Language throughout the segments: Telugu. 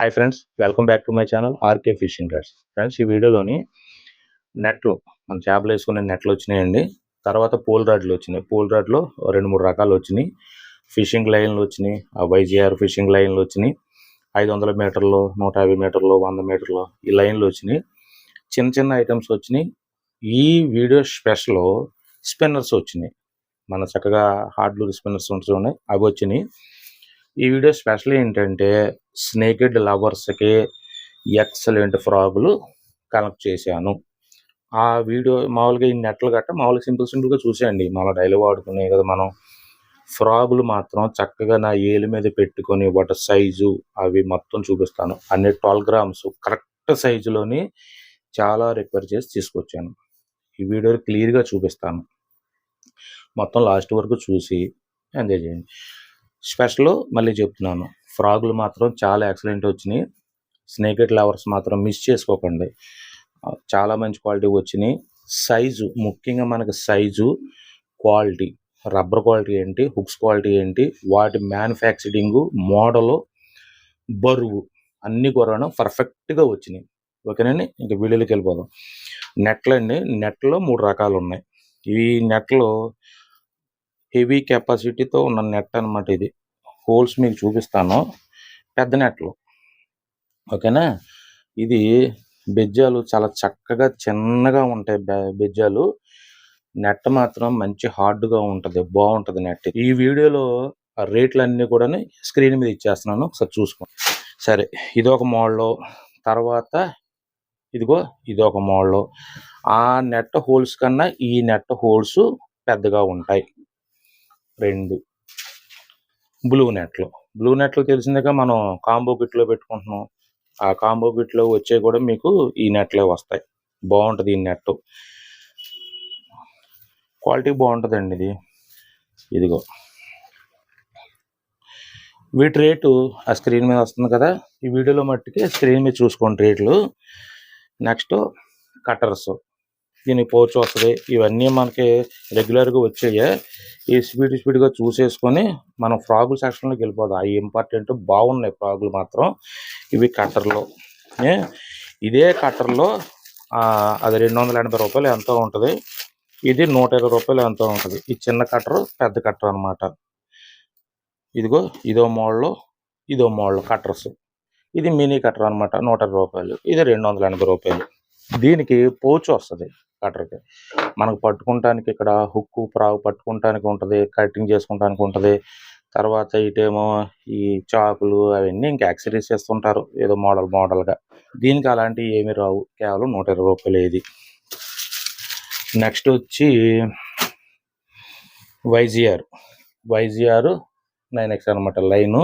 Hi friends, welcome back to my channel RK fishing rods. Friends, ఈ వీడియోలోని నెట్లు మన చేపలు వేసుకునే నెట్లు వచ్చినాయండి. తర్వాత పోల్ రాడ్లు వచ్చినాయి. పోల్ రాడ్లో 2-3 రకాలు వచ్చినాయి. ఫిషింగ్ లైన్లు వచ్చినాయి. వైజీఆర్ ఫిషింగ్ లైన్లు వచ్చినాయి. 500 మీటర్లు, 150 మీటర్లు, 100 మీటర్లు ఈ లైన్లు వచ్చినాయి. చిన్న చిన్న ఐటమ్స్ వచ్చినాయి. ఈ వీడియో స్పెషల్ స్పిన్నర్స్ వచ్చినాయి. మన చక్కగా హార్డ్ లూర్ స్పిన్నర్స్ ఉంటున్నాయి, అవి వచ్చినాయి. ఈ వీడియో స్పెషల్ ఏంటంటే స్నేకెడ్ లవర్స్కి ఎక్సలెంట్ ఫ్రాగులు కనెక్ట్ చేశాను. ఆ వీడియో మామూలుగా ఈ నెట్లు గట్ట మామూలుగా సింపుల్గా చూసేయండి. మన డైలీ వాడుకునే కదా మనం. ఫ్రాగులు మాత్రం చక్కగా నా ఏలు మీద పెట్టుకొని వాటి సైజు అవి మొత్తం చూపిస్తాను. అన్ని 12 గ్రామ్స్ కరెక్ట్ సైజులోని చాలా రిక్వైర్ చేసి తీసుకొచ్చాను. ఈ వీడియో క్లియర్గా చూపిస్తాను. మొత్తం లాస్ట్ వరకు చూసి ఎంజాయ్ చేయండి. స్పెషల్ మళ్ళీ చెప్తున్నాను, ఫ్రాగులు మాత్రం చాలా ఎక్సలెంట్ వచ్చినాయి. స్నేకెడ్ లవర్స్ మాత్రం మిస్ చేసుకోకండి. చాలా మంచి క్వాలిటీ వచ్చినాయి. సైజు ముఖ్యంగా మనకి సైజు, క్వాలిటీ, రబ్బర్ క్వాలిటీ ఏంటి, హుక్స్ క్వాలిటీ ఏంటి, వాటి మ్యానుఫ్యాక్చరింగు, మోడలు, బరువు అన్నీ కూడా పర్ఫెక్ట్గా వచ్చినాయి. ఓకేనండి, ఇంకా వీడియోలోకి వెళ్ళిపోదాం. నెట్లు అండి, నెట్లో 3 రకాలు ఉన్నాయి. ఈ నెట్లో హెవీ కెపాసిటీతో ఉన్న నెట్ అనమాట. ఇది హోల్స్ మీకు చూపిస్తాను. పెద్ద నెట్లు, ఓకేనా. ఇది బెజ్జాలు చాలా చక్కగా చిన్నగా ఉంటాయి. బెజ్జాలు నెట్ మాత్రం మంచి హార్డ్గా ఉంటుంది, బాగుంటుంది నెట్. ఈ వీడియోలో రేట్లు అన్నీ కూడా స్క్రీన్ మీద ఇచ్చేస్తున్నాను, ఒకసారి చూసుకోండి. సరే, ఇదొక మోడల్. తర్వాత ఇదిగో ఇదొక మోడల్. ఆ నెట్ హోల్స్ కన్నా ఈ నెట్ హోల్స్ పెద్దగా ఉంటాయి. 2 బ్లూ నెట్లు తెలిసిందిగా, మనం కాంబో కిట్లో పెట్టుకుంటున్నాం. ఆ కాంబో కిట్లో వచ్చే కూడా మీకు ఈ నెట్లే వస్తాయి. బాగుంటుంది ఈ నెట్, క్వాలిటీ బాగుంటుందండి. ఇదిగో వీటి రేటు ఆ స్క్రీన్ మీద వస్తుంది కదా. ఈ వీడియోలో మట్టుకి స్క్రీన్ మీద చూసుకోండి రేట్లు. నెక్స్ట్ కట్టర్స్, దీనికి పౌచ్ వస్తుంది. ఇవన్నీ మనకి రెగ్యులర్గా వచ్చాయి. ఈ స్పీడ్గా చూసేసుకొని మనం ఫ్రాగుల సెక్షన్లోకి వెళ్ళిపోదాం. అవి ఇంపార్టెంట్, బాగున్నాయి ఫ్రాగులు మాత్రం. ఇవి కట్టర్లు. ఇదే కట్టర్లో అది 280 రూపాయలు ఎంతో ఉంటుంది. ఇది 120 రూపాయలు ఎంతో ఉంటుంది. ఈ చిన్న కట్టరు, పెద్ద కట్టర్ అనమాట. ఇదిగో ఇదో మోడల్ కట్టర్స్. ఇది మినీ కట్టర్ అనమాట, 120 రూపాయలు. ఇది 280 రూపాయలు. దీనికి పౌచ్ వస్తుంది కట్టర్కి. మనకు పట్టుకుంటానికి ఇక్కడ హుక్కు, ఫ్రాగ్ పట్టుకుంటానికి ఉంటుంది, కటింగ్ చేసుకుంటానికి ఉంటుంది. తర్వాత ఇటేమో ఈ చాకులు అవన్నీ ఇంకా యాక్సరీస్ చేస్తుంటారు ఏదో మోడల్గా. దీనికి అలాంటివి ఏమి రావు, కేవలం 120 రూపాయలు ఇది. నెక్స్ట్ వచ్చి వైజీఆర్ 9X అనమాట లైను.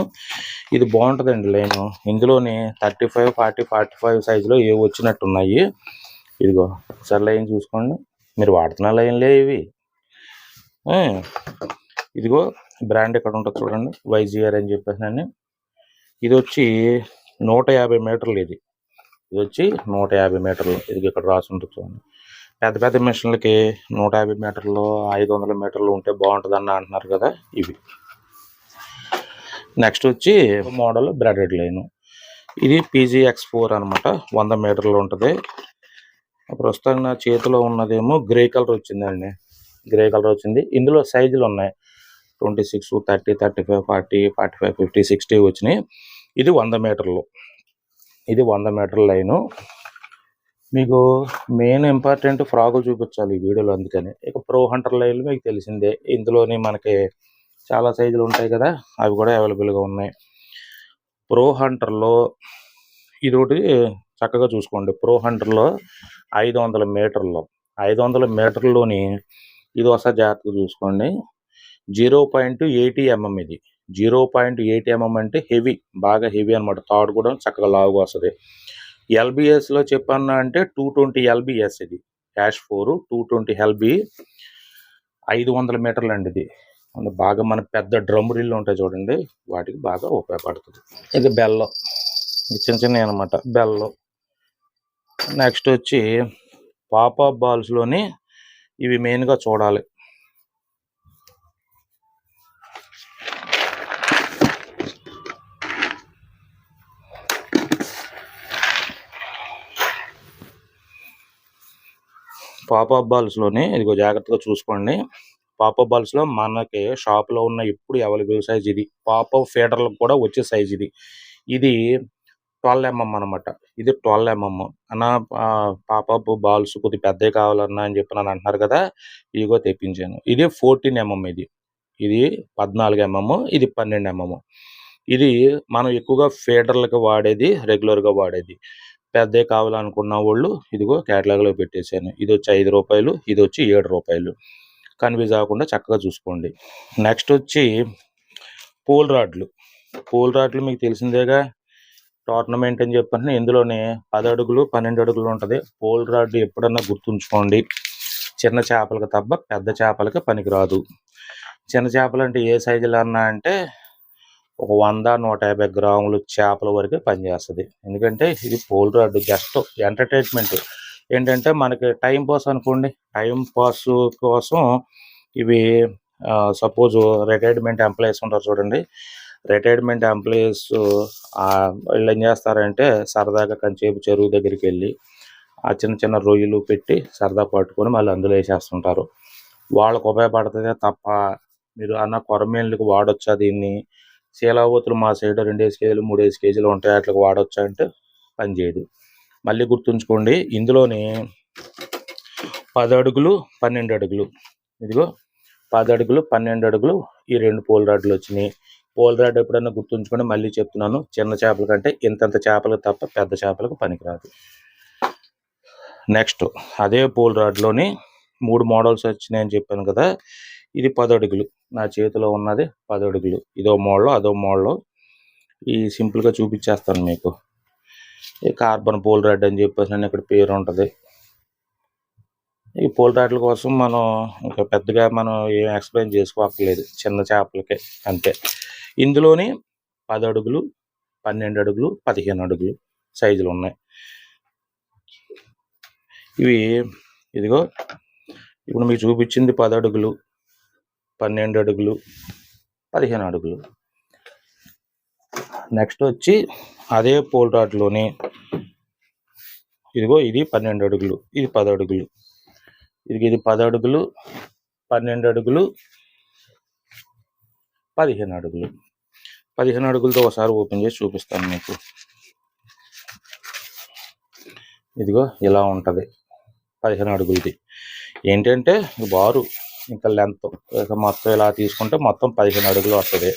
ఇది బాగుంటుందండి లైను. ఇందులోని 35, 40, 45 సైజులో ఏవి వచ్చినట్టున్నాయి. ఇదిగో ఒకసారి లైన్ చూసుకోండి. మీరు వాడుతున్న లైన్లే ఇవి. ఇదిగో బ్రాండ్ ఇక్కడ ఉంటుంది చూడండి, వైజీఆర్ అని చెప్పేసి. ఇది వచ్చి 150 మీటర్లు. ఇది వచ్చి 150 మీటర్లు. ఇది ఇక్కడ రాసి ఉంటుంది చూడండి. పెద్ద మిషన్లకి 150 మీటర్లు, 500 మీటర్లు ఉంటే బాగుంటుందని అంటున్నారు కదా, ఇవి. నెక్స్ట్ వచ్చి మోడల్ బ్రాడెడ్ లైను. ఇది PGX4 అనమాట, 100 మీటర్లు ఉంటుంది. ప్రస్తుతం నా చేతిలో ఉన్నదేమో గ్రే కలర్ వచ్చింది. ఇందులో సైజులు ఉన్నాయి 26, 30, 35, 40, 45, 50, 60 వచ్చినాయి. ఇది 100 మీటర్లు. ఇది 100 మీటర్ల లైను. మీకు మెయిన్ ఇంపార్టెంట్ ఫ్రాగులు చూపించాలి ఈ వీడియోలో, అందుకని. ఇక ప్రో హంటర్ లైన్లు మీకు తెలిసిందే. ఇందులోని మనకి చాలా సైజులు ఉంటాయి కదా, అవి కూడా అవైలబుల్గా ఉన్నాయి. ప్రో హంటర్లో ఇదొకటి చక్కగా చూసుకోండి. ప్రో హంటర్లో 500 మీటర్లు. 500 మీటర్లోని ఇది ఒకసారి జాగ్రత్తగా చూసుకోండి. 0.80 mm. ఇది 0.80 mm అంటే హెవీ, బాగా హెవీ అనమాట. తాడు కూడా చక్కగా లావుగా వస్తుంది. LBSలో చెప్పన్నా అంటే 220 LBS. ఇది Cash4 220 LB, 500 మీటర్లు అండి. ఇది బాగా మన పెద్ద డ్రమ్ రీళ్ళు ఉంటాయి చూడండి, వాటికి బాగా ఉపయోగపడుతుంది. ఇది బెల్లం, చిన్న అనమాట బెల్లం. నెక్స్ట్ వచ్చి పాపప్ బాల్స్లోని ఇవి మెయిన్గా చూడాలి. పాపప్ బాల్స్‌లోనే ఇదిగో జాగ్రత్తగా చూసుకోండి. పాపప్ బాల్స్‌లో మనకి షాప్‌లో ఉన్న ఎప్పుడు అవైలబుల్ సైజ్ ఇది. పాపప్ ఫీడర్‌లకు కూడా వచ్చే సైజ్ ఇది. ఇది 12 ఎంఎం అనమాట. ఇది 12 ఎంఎం. అన్నా పాపప్ బాల్స్ కొద్దిగా పెద్దవి కావాలన్నా అని చెప్పి నన్ను అంటున్నారు కదా! ఇదిగో తెప్పించాను. ఇది 14 ఎంఎం ఇది. ఇది 14 ఎంఎం. ఇది 12 ఎంఎం. ఇది మనం ఎక్కువగా ఫీడర్‌లకి వాడేది, రెగ్యులర్‌గా వాడేది. పెద్దవి కావాలనుకున్న వాళ్ళు ఇదిగో కేటలాగ్‌లో పెట్టేశాను. ఇదొచ్చి రూ. 5, ఇదొచ్చి రూ. 7. కన్‌ఫ్యూజ్ అవ్వకుండా చక్కగా చూసుకోండి. నెక్స్ట్ వచ్చి పోల్ రాడ్లు. పోల్ రాడ్లు మీకు తెలిసిందేగా. టోర్నమెంట్ అని చెప్పండి, ఇందులోనే 10 అడుగులు 12 అడుగులు ఉంటుంది. పోల్ రాడ్ ఎప్పుడన్నా గుర్తుంచుకోండి. చిన్న చేపలకు తప్ప పెద్ద చేపలకి పనికిరాదు. చిన్న చేపలు అంటే ఏ సైజులో అన్నా అంటే ఒక 100, 150 గ్రాముల చేపల వరకే పనిచేస్తుంది. ఎందుకంటే ఇది పోల్ రాడ్ జస్ట్ ఎంటర్టైన్మెంట్. ఏంటంటే మనకి టైం పాస్ అనుకోండి. టైం పాస్ కోసం ఇవి సపోజ్ రిటైర్మెంట్ ఎంప్లాయీస్ ఉంటారు చూడండి. రిటైర్మెంట్ ఎంప్లాయీస్ వీళ్ళు ఏం చేస్తారంటే సరదాగా కంచేపు చెరువు దగ్గరికి వెళ్ళి ఆ చిన్న చిన్న రొయ్యలు పెట్టి సరదా పట్టుకొని మళ్ళీ అందులో వేసేస్తుంటారు. వాళ్ళకు ఉపయోగపడుతుందే తప్ప మీరు అన్న కొరమేళ్ళకి వాడొచ్చా దీన్ని, శీలావతులు మా సైడ్ 2 కేజీలు 3 కేజీలు ఉంటాయి వాటికి వాడొచ్చా అంటే పనిచేయదు. మళ్ళీ గుర్తుంచుకోండి, ఇందులోని 10 అడుగులు 12 అడుగులు, ఇదిగో 10 అడుగులు 12 అడుగులు ఈ 2 పోల్ రాడ్లు వచ్చినాయి. పోల్ రాడ్ ఎప్పుడన్నా గుర్తుంచుకోండి, మళ్ళీ చెప్తున్నాను, చిన్న చేపల కంటే ఇంతంత చేపలకు తప్ప పెద్ద చేపలకు పనికిరాదు. నెక్స్ట్ అదే పోల్ రాడ్లోని 3 మోడల్స్ వచ్చినాయి అని చెప్పాను కదా. ఇది 10 అడుగులు, నా చేతిలో ఉన్నది 10 అడుగులు. ఇదో మోడల్ అదో మోడల్. ఈ సింపుల్గా చూపించేస్తాను మీకు. ఈ కార్బన్ పోల్ రాడ్ అని చెప్పేసి అని ఇక్కడ పేరు ఉంటుంది. ఈ పోల్ రాడ్ల కోసం మనం ఇంకా పెద్దగా మనం ఏం ఎక్స్ప్లెయిన్ చేసుకోవట్లేదు, చిన్న చేపలకే అంతే. ఇందులోని 10 అడుగులు 12 అడుగులు 15 అడుగులు సైజులు ఉన్నాయి. ఇవి ఇదిగో ఇప్పుడు మీకు చూపించింది 10 అడుగులు 12 అడుగులు 15 అడుగులు. నెక్స్ట్ వచ్చి అదే పోల్ రాడ్లోని ఇదిగో ఇది 12 అడుగులు, ఇది 10 అడుగులు. ఇది 10 అడుగులు 12 అడుగులు 15 అడుగులు. 15 అడుగులతో ఒకసారి ఓపెన్ చేసి చూపిస్తాను మీకు. ఇదిగో ఇలా ఉంటుంది 15 అడుగులది. ఏంటంటే బారు ఇంకా లెంత్ మొత్తం ఇలా తీసుకుంటే మొత్తం 15 అడుగులు వస్తుంది.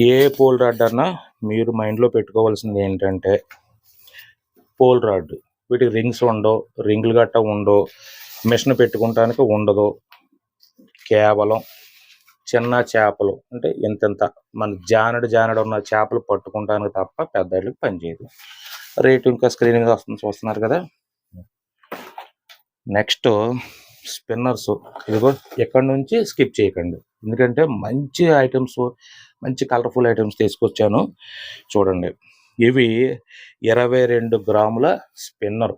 ఏ పోల్ రాడ్ అన్నా మీరు మైండ్లో పెట్టుకోవాల్సింది ఏంటంటే, పోల్ రాడ్ వీటికి రింగ్స్ ఉండవు, రింగులు గట్ట ఉండవు, మిషన్ పెట్టుకోవటానికి ఉండదు. కేవలం చిన్న చేపలు అంటే ఇంత మన జానడు ఉన్న చేపలు పట్టుకుంటానికి తప్ప పెద్ద వాటికి పనిచేయదు. రేటు ఇంకా స్క్రీన్ మీద వస్తుంది, చూస్తున్నారు కదా. Next spinners. ఇదిగో ఎక్కడి నుంచి స్కిప్ చేయకండి, ఎందుకంటే మంచి ఐటమ్స్, మంచి కలర్ఫుల్ ఐటమ్స్ తీసుకొచ్చాను చూడండి. ఇవి 22 గ్రాముల స్పిన్నర్,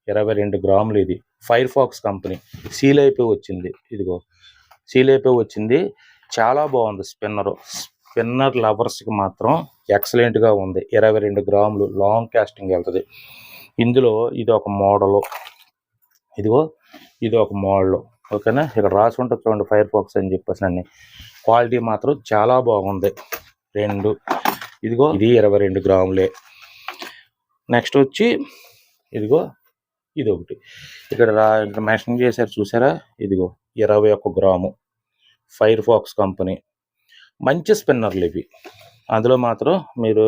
22 గ్రాములు. ఇది ఫైర్ ఫాక్స్ కంపెనీ సీల్ అయిపోయి వచ్చింది. ఇదిగో సీల్ అయిపోయి వచ్చింది, చాలా బాగుంది స్పిన్నర్. స్పిన్నర్ లవర్స్కి మాత్రం ఎక్సలెంట్గా ఉంది. 22 గ్రాములు లాంగ్ కాస్టింగ్ వెళ్తుంది. ఇందులో ఇది ఒక మోడలు, ఇదిగో ఇది ఒక మోడల్. ఓకేనా, ఇక్కడ రాసి ఉంటుంది చూడండి ఫైర్ ఫాక్స్ అని చెప్పేసి అన్ని. క్వాలిటీ మాత్రం చాలా బాగుంది. 2 ఇదిగో ఇది 22 గ్రాములే. నెక్స్ట్ వచ్చి ఇదిగో ఇది ఒకటి ఇక్కడ మెన్షన్ చేశారు చూసారా, ఇదిగో 21 గ్రాము ఫైర్ ఫాక్స్ కంపెనీ. మంచి స్పిన్నర్లు ఇవి, అందులో మాత్రం మీరు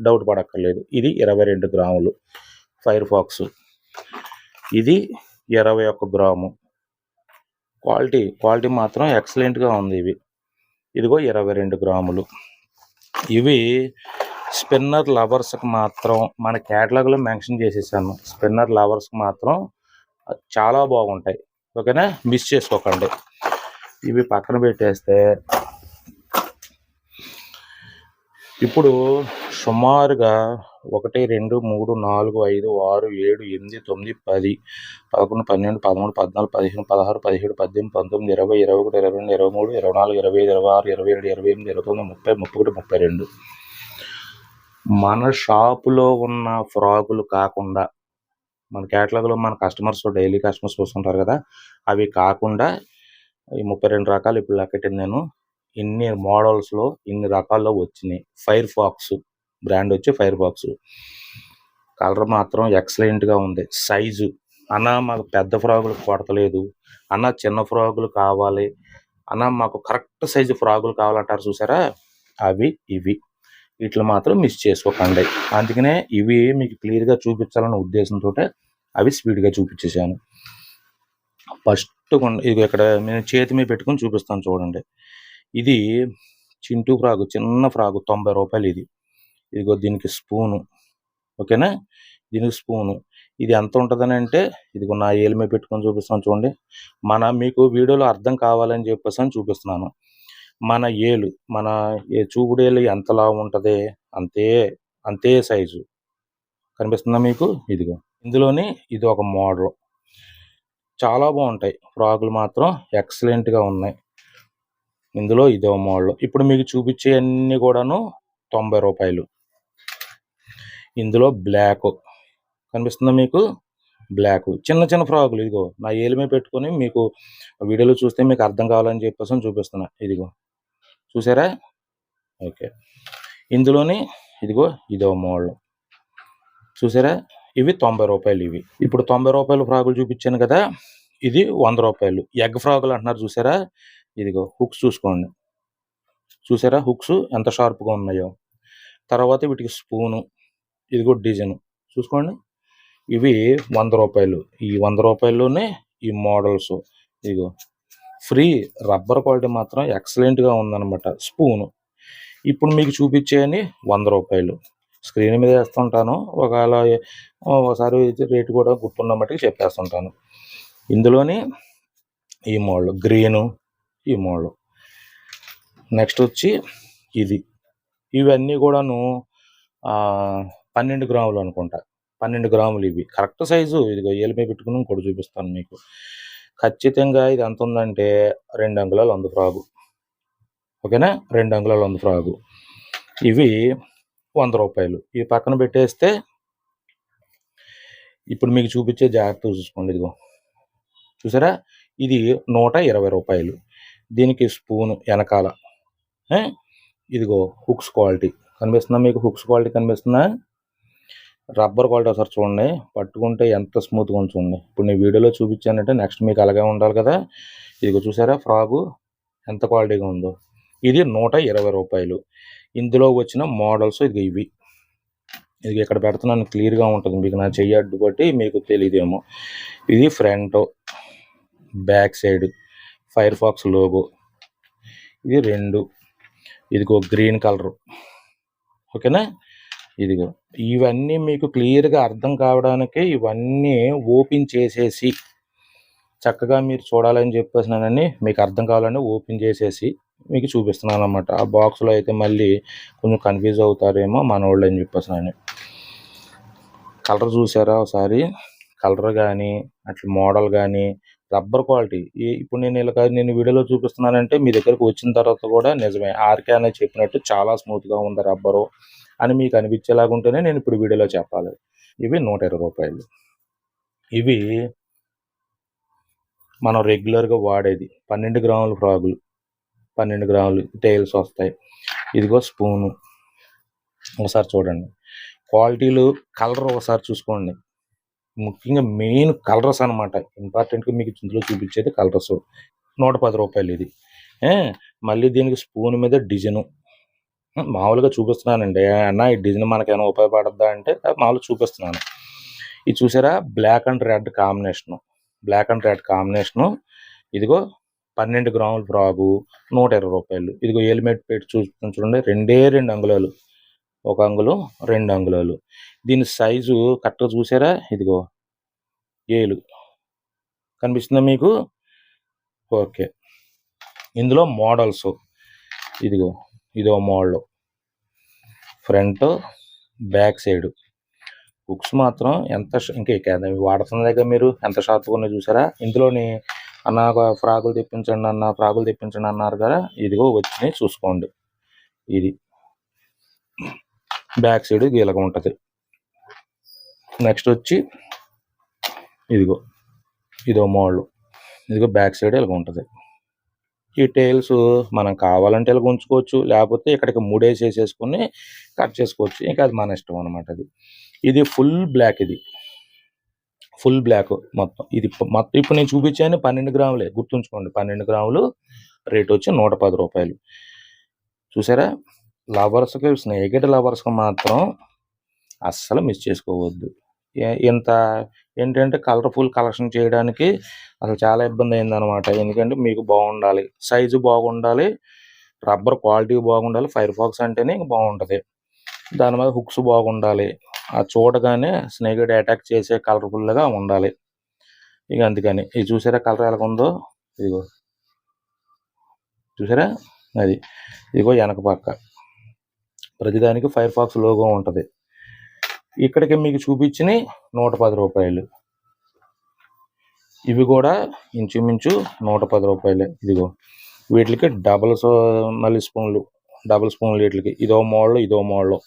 డౌట్ పడక్కర్లేదు. ఇది 22 గ్రాములు ఫైర్ ఫాక్స్. ఇది 21 గ్రాము. క్వాలిటీ మాత్రం ఎక్సలెంట్గా ఉంది ఇవి. ఇదిగో 22 గ్రాములు. ఇవి స్పిన్నర్ లవర్స్కి మాత్రం మన క్యాటలాగ్లో మెన్షన్ చేసేసాను. స్పిన్నర్ లవర్స్కి మాత్రం చాలా బాగుంటాయి. ఓకేనా, మిస్ చేసుకోకండి. ఇవి పక్కన పెట్టేస్తే ఇప్పుడు సుమారుగా 1 2 3 4 5 6 7 8 9 10 11 12 13 14 15 16 17 18 19 20 21 22 23 24 25 26 27 28 29 30 31 32. మన షాపులో ఉన్న ఫ్రాకులు కాకుండా మన క్యాటలాగ్లో మన కస్టమర్స్ డైలీ కస్టమర్స్ వస్తుంటారు కదా, అవి కాకుండా ఈ 32 రకాలు ఇప్పుడు లెక్కెట్టింది నేను. ఇన్ని మోడల్స్లో ఇన్ని రకాల్లో వచ్చినాయి. ఫైర్ ఫాక్స్ బ్రాండ్ వచ్చి ఫైర్ ఫాక్స్. కలర్ మాత్రం ఎక్సలెంట్గా ఉంది. సైజు అన్న మాకు పెద్ద ఫ్రాగులు కొడతలేదు, అన్న చిన్న ఫ్రాగులు కావాలి, అన్న మాకు కరెక్ట్ సైజు ఫ్రాగులు కావాలంటారు చూసారా, అవి ఇవి. వీటిని మాత్రం మిస్ చేసుకోకండి. అందుకనే ఇవి మీకు క్లియర్గా చూపించాలన్న ఉద్దేశంతో అవి స్పీడ్గా చూపించేసాను. ఫస్ట్ ఇది ఇక్కడ నేను చేతి మీద పెట్టుకొని చూపిస్తాను చూడండి. ఇది చింటూ ఫ్రాగు, చిన్న ఫ్రాగు, 90 రూపాయలు ఇది. ఇదిగో దీనికి స్పూను, ఓకేనా, దీనికి స్పూను. ఇది ఎంత ఉంటుందని అంటే ఇదిగో నా ఏలు మీద పెట్టుకొని చూపిస్తాను చూడండి. మీకు వీడియోలో అర్థం కావాలని చెప్పేసి అని చూపిస్తున్నాను. మన ఏలు, మన చూపుడేలు ఎంతలా ఉంటుంది అంతే సైజు కనిపిస్తుందా మీకు. ఇదిగో ఇందులోని ఇది ఒక మోడల్. చాలా బాగుంటాయి ఫ్రాగులు, మాత్రం ఎక్సలెంట్గా ఉన్నాయి. ఇందులో ఇదో మోడల్. ఇప్పుడు మీకు చూపించే అన్నీ కూడాను 90 రూపాయలు. ఇందులో బ్లాక్ కనిపిస్తుందా మీకు, బ్లాక్ చిన్న చిన్న ఫ్రాగులు. ఇదిగో నా ఏలు మీద పెట్టుకొని మీకు వీడియోలో చూస్తే మీకు అర్థం కావాలని చెప్పేసి చూపిస్తున్నా. ఇదిగో చూసారా, ఓకే. ఇందులోని ఇదిగో ఇదో మోడల్ చూసారా, ఇవి 90 రూపాయలు. ఇవి ఇప్పుడు 90 రూపాయలు ఫ్రాగులు చూపించాను కదా, ఇది 100 రూపాయలు. ఎగ్ ఫ్రాగులు అంటున్నారు చూసారా, ఇదిగో హుక్స్ చూసుకోండి, చూసారా హుక్స్ ఎంత షార్ప్గా ఉన్నాయో. తర్వాత వీటికి స్పూను, ఇదిగో డిజైన్ చూసుకోండి. ఇవి 100 రూపాయలు. ఈ 100 రూపాయల్లోనే ఈ మోడల్స్. ఇదిగో ఫ్రీ రబ్బర్ క్వాలిటీ మాత్రం ఎక్సలెంట్గా ఉందన్నమాట. స్పూను ఇప్పుడు మీకు చూపించేయని 100 రూపాయలు. స్క్రీన్ మీద వేస్తుంటాను, ఒకసారి రేటు కూడా గుర్తున్న మట్టుకు చెప్పేస్తుంటాను. ఇందులోని ఈ మోడల్ గ్రీను, ఈ మోడల్. నెక్స్ట్ వచ్చి ఇది. ఇవన్నీ కూడాను 12 గ్రాములు అనుకుంటా, 12 గ్రాములు. ఇవి కరెక్ట్ సైజు. ఇదిగో ఏలు మీద పెట్టుకుని ఇంకోటి చూపిస్తాను మీకు. ఖచ్చితంగా ఇది ఎంత ఉందంటే 2 అంగుళాలు ఉంది ఫ్రాగు, ఓకేనా, 2 అంగుళాలు ఉంది ఫ్రాగు. ఇవి 100 రూపాయలు. ఈ పక్కన పెట్టేస్తే ఇప్పుడు మీకు చూపించే జాగ్రత్త చూసుకోండి. ఇదిగో చూసారా, ఇది 120 రూపాయలు. దీనికి స్పూను వెనకాల. ఇదిగో హుక్స్ క్వాలిటీ కనిపిస్తుందా మీకు, హుక్స్ క్వాలిటీ కనిపిస్తుందా, రబ్బర్ క్వాలిటీ ఒకసారి చూడండి, పట్టుకుంటే ఎంత స్మూత్గా ఉంది చూడండి. ఇప్పుడు నేను వీడియోలో చూపించానంటే నెక్స్ట్ మీకు అలాగే ఉండాలి కదా. ఇదిగో చూసారా ఫ్రాగు ఎంత క్వాలిటీగా ఉందో. ఇది 120 రూపాయలు. ఇందులో వచ్చిన మోడల్స్ ఇవి. ఇది ఇక్కడ పెడుతున్నాను, క్లియర్గా ఉంటుంది మీకు. నా చెయ్యి అడ్డుపట్టి మీకు తెలియదేమో. ఇది front, back side Firefox logo. ఇది 2, ఇదిగో గ్రీన్ కలరు, ఓకేనా. ఇదిగో ఇవన్నీ మీకు క్లియర్గా అర్థం కావడానికి ఇవన్నీ ఓపెన్ చేసేసి చక్కగా మీరు చూడాలని చెప్పేసినానని, మీకు అర్థం కావాలని ఓపెన్ చేసేసి మీకు చూపిస్తున్నాను అన్నమాట. ఆ బాక్స్లో అయితే మళ్ళీ కొంచెం కన్ఫ్యూజ్ అవుతారేమో మన వాళ్ళు అని చెప్పేసినాను. కలర్ చూసారా ఒకసారి, కలర్ కానీ అట్లా మోడల్ కానీ రబ్బర్ క్వాలిటీ. ఇప్పుడు నేను వీడియోలో చూపిస్తున్నానంటే మీ దగ్గరకు వచ్చిన తర్వాత కూడా నిజమే, ఆర్కే అనేది చెప్పినట్టు చాలా స్మూత్గా ఉంది రబ్బరు అని మీకు అనిపించేలాగా ఉంటేనే నేను ఇప్పుడు వీడియోలో చెప్పాలి. ఇవి 120 రూపాయలు. ఇవి మనం రెగ్యులర్గా వాడేది 12 గ్రాముల ఫ్రాగులు, 12 గ్రాములు టైల్స్ వస్తాయి. ఇదిగో స్పూను, ఒకసారి చూడండి క్వాలిటీలు. కలర్ ఒకసారి చూసుకోండి, ముఖ్యంగా మెయిన్ కలర్స్ అనమాట. ఇంపార్టెంట్గా మీకు ఇందులో చూపించేది కలర్స్. 110 రూపాయలు ఇది. మళ్ళీ దీనికి స్పూన్ మీద డిజైను మామూలుగా చూపిస్తున్నానండి. అన్న ఈ డిజైన్ మనకేమైనా ఉపయోగపడద్దా అంటే మామూలుగా చూపిస్తున్నాను. ఇది చూసారా, black and red combination, black and red combination. ఇదిగో 12 గ్రాముల ఫ్రాగు 120 రూపాయలు. ఇదిగో ఎలిమెంట్ పెట్టి చూస్తున్నాను చూడండి, 2 అంగుళాలు, 1 అంగుళం 2 అంగుళాలు. దీని సైజు కరెక్ట్గా చూసారా, ఇదిగో ఏలు కనిపిస్తుందా మీకు, ఓకే. ఇందులో మోడల్స్, ఇదిగో ఇదో model, front back side. Hooks మాత్రం ఎంత ఇంకా వాడుతున్న దగ్గర మీరు ఎంత షార్ప్గా ఉన్నాయి చూసారా. ఇందులోని అన్న ఫ్రాకులు తెప్పించండి అన్నారు కదా, ఇదిగో వచ్చినాయి చూసుకోండి. ఇది బ్యాక్ సైడ్ గీలగా ఉంటుంది. నెక్స్ట్ వచ్చి ఇదిగో ఇదో మోడల్. ఇదిగో బ్యాక్ సైడ్ ఇలాగ ఉంటుంది. ఈ టైల్స్ మనం కావాలంటే ఇలాగ ఉంచుకోవచ్చు, లేకపోతే ఇక్కడికి ముడేసేసుకొని కట్ చేసుకోవచ్చు. ఇంకా అది మన ఇష్టం అనమాట. ఇది ఫుల్ బ్లాక్. ఇది ఫుల్ బ్లాక్ మొత్తం. ఇది మొత్తం ఇప్పుడు నేను చూపించాను 12 గ్రాములే, గుర్తుంచుకోండి. 12 గ్రాములు రేట్ వచ్చి 110 రూపాయలు. చూసారా? లవర్స్కి, స్నేహితుడి లవర్స్కి మాత్రం అస్సలు మిస్ చేసుకోవద్దు. ఇంత ఏంటంటే కలర్ఫుల్ కలెక్షన్ చేయడానికి అసలు చాలా ఇబ్బంది అయిందనమాట. ఎందుకంటే మీకు బాగుండాలి, సైజు బాగుండాలి, రబ్బర్ క్వాలిటీ బాగుండాలి. ఫైర్ ఫాక్స్ అంటేనే బాగుంటుంది. దాని మీద హుక్స్ బాగుండాలి. ఆ చూడగానే స్నేహితుడు అటాక్ చేసే కలర్ఫుల్గా ఉండాలి. ఇక అందుకని ఇది చూసారా కలర్ ఎలా ఉందో. ఇదిగో చూసారా? అది ఇదిగో వెనక పక్క ప్రతిదానికి ఫైర్ ఫాక్స్ లోగో ఉంటుంది. ఇక్కడికి మీకు చూపించిన 110 రూపాయలు. ఇవి కూడా ఇంచుమించు 110 రూపాయలే. ఇదిగో వీటికి మళ్ళీ స్పూన్లు, డబుల్ స్పూన్లు వీటికి. ఇదో మోడల్, ఇదో మోడల్.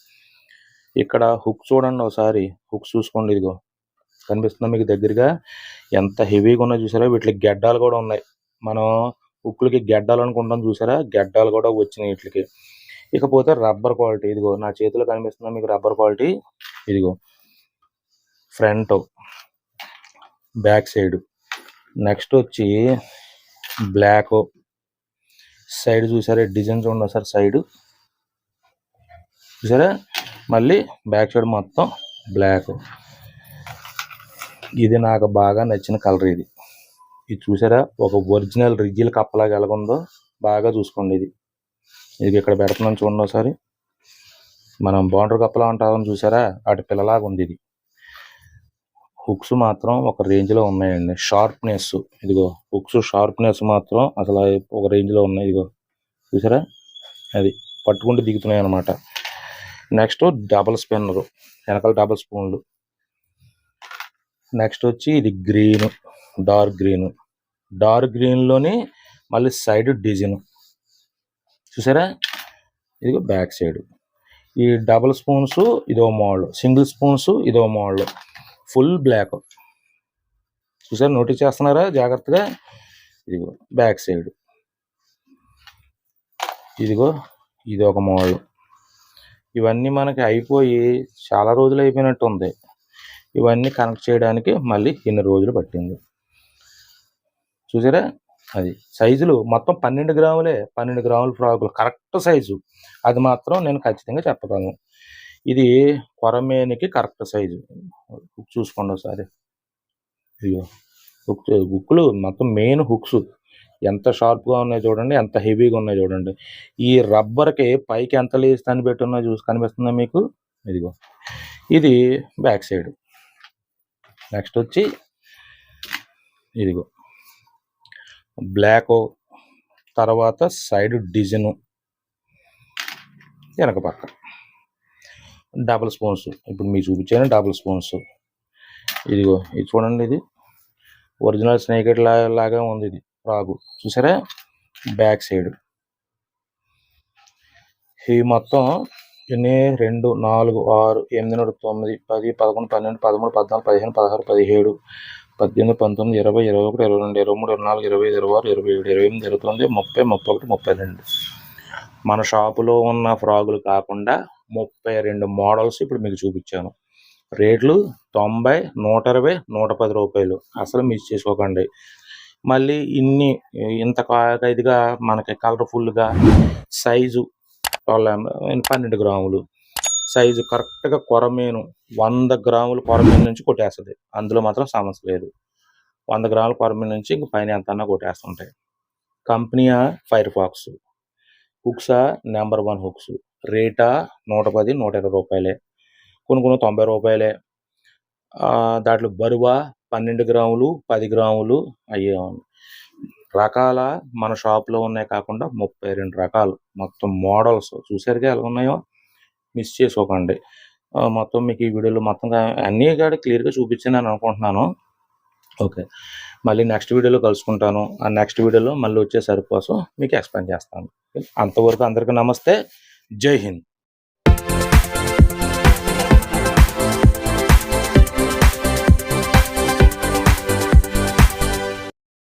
ఇక్కడ హుక్ చూడండి ఒకసారి. హుక్స్ చూసుకోండి. ఇదిగో కనిపిస్తుందా మీకు దగ్గరగా? ఎంత హెవీగా ఉన్నాయో చూసారా? వీటికి గెడ్డాలు కూడా ఉన్నాయి. మనం హుక్లకి గెడ్డాలు అనుకుంటాం చూసారా? గెడ్డాలు కూడా వచ్చినాయి వీటికి. ఇకపోతే రబ్బర్ క్వాలిటీ. ఇదిగో నా చేతిలో కనిపిస్తుందా మీకు రబ్బర్ క్వాలిటీ? ఇదిగో ఫ్రంట్, బ్యాక్ సైడ్. నెక్స్ట్ వచ్చి బ్లాక్ సైడ్. చూసారా డిజైన్ చూడండి ఒకసారి సైడ్. చూసారా? మళ్ళీ బ్యాక్ సైడ్ మొత్తం బ్లాక్. ఇది నాకు బాగా నచ్చిన కలర్. ఇది చూసారా? ఒక ఒరిజినల్ రిజిల్ కప్పలాగా ఎలాగుందో బాగా చూసుకోండి. ఇది ఇక్కడ పెడుతున్నాను చూడండి ఒకసారి. మనం బౌండర్ కప్పలా ఉంటామని చూసారా? అటు పిల్లలాగా ఉంది. ఇది హుక్స్ మాత్రం ఒక రేంజ్లో ఉన్నాయండి. షార్ప్నెస్, ఇదిగో హుక్స్ షార్ప్నెస్ మాత్రం అసలు ఒక రేంజ్లో ఉన్నాయి. ఇదిగో చూసారా? అది పట్టుకుంటూ దిగుతున్నాయి అన్నమాట. నెక్స్ట్ డబల్ స్పిన్నర్, వెనకాల డబల్ స్పూన్లు. నెక్స్ట్ వచ్చి ఇది గ్రీన్, డార్క్ గ్రీన్. డార్క్ గ్రీన్లోని మళ్ళీ సైడ్ డిజైన్ చూసారా? ఇదిగో బ్యాక్ సైడ్. ఈ డబుల్ స్పూన్స్ ఇదో మోడల్, సింగిల్ స్పూన్స్ ఇదో మోడల్. ఫుల్ బ్లాక్ చూసారా? నోటీస్ చేస్తున్నారా జాగ్రత్తగా? ఇదిగో బ్యాక్ సైడ్. ఇదిగో ఇది ఒక మోడల్. ఇవన్నీ మనకి అయిపోయి చాలా రోజులు అయిపోయినట్టు ఉంది. ఇవన్నీ కనెక్ట్ చేయడానికి మళ్ళీ ఎన్ని రోజులు పట్టింది చూసారా? అది సైజులు మొత్తం 12 గ్రాములే. 12 గ్రాముల ఫ్రాకులు కరెక్ట్ సైజు. అది మాత్రం నేను ఖచ్చితంగా చెప్పగలను. ఇది కొరమేనికి కరెక్ట్ సైజు. చూసుకోండి ఒకసారి. ఇదిగో హుక్లు మొత్తం మెయిన్ హుక్స్ ఎంత షార్ప్గా ఉన్నాయి చూడండి, ఎంత హెవీగా ఉన్నాయి చూడండి. ఈ రబ్బర్కి పైకి ఎంత లేసి తని పెట్టున్నా కనిపిస్తుందా మీకు? ఇదిగో ఇది బ్యాక్ సైడ్. నెక్స్ట్ వచ్చి ఇదిగో బ్లాక్, తర్వాత సైడ్ డిజైను, వెనక పక్క డబుల్ స్పూన్స్. ఇప్పుడు మీకు చూపించాను డబుల్ స్పూన్స్. ఇదిగో ఇది చూడండి. ఇది ఒరిజినల్ స్నేక్ లాగా ఉంది. ఇది ఫ్రాగు చూసారా? Back side. ఇవి మొత్తం ఎన్ని? 2, 4, 6, 8, 9, 10, 11, 12, 13, 14, 15, 16, 17, 18, 19, 20, 21, 22, 23, 24, 25, 26, 27, 28, 29, 30, 31, 32. మన షాపులో ఉన్న ఫ్రాగులు కాకుండా 32 మోడల్స్ ఇప్పుడు మీకు చూపించాను. రేట్లు 90, 120, 110 రూపాయలు. అసలు మిస్ చేసుకోకండి. మళ్ళీ ఇంత ఇదిగా మనకి కలర్ఫుల్గా సైజు 12 గ్రాములు సైజు కరెక్ట్గా కొరమేను 100 గ్రాములు కొరమేను నుంచి కొట్టేస్తుంది. అందులో మాత్రం సమస్య లేదు. 100 గ్రాముల కొరమేను నుంచి ఇంక పైన ఎంతన్నా కొట్టేస్తుంటాయి. కంపెనీయా ఫైర్ ఫాక్స్. హుక్సా నెంబర్ 1 హుక్స్. రేటా 110, 120 రూపాయలే. కొన్ని 90 రూపాయలే. దాంట్లో బరువా 12 గ్రాములు, 10 గ్రాములు అయ్యే రకాల మన షాప్లో ఉన్నాయి కాకుండా 32 రకాలు మొత్తం మోడల్స్ చూసారుగా ఎలా ఉన్నాయో. మిస్ చేసుకోకండి. మొత్తం మీకు ఈ వీడియోలో మొత్తంగా అన్నీ కూడా క్లియర్గా చూపించాను అనుకుంటున్నాను. ఓకే, మళ్ళీ నెక్స్ట్ వీడియోలో కలుసుకుంటాను. ఆ నెక్స్ట్ వీడియోలో మళ్ళీ వచ్చే సరుకు కోసం మీకు ఎక్స్ప్లెయిన్ చేస్తాను. అంతవరకు అందరికీ నమస్తే. జై హింద్.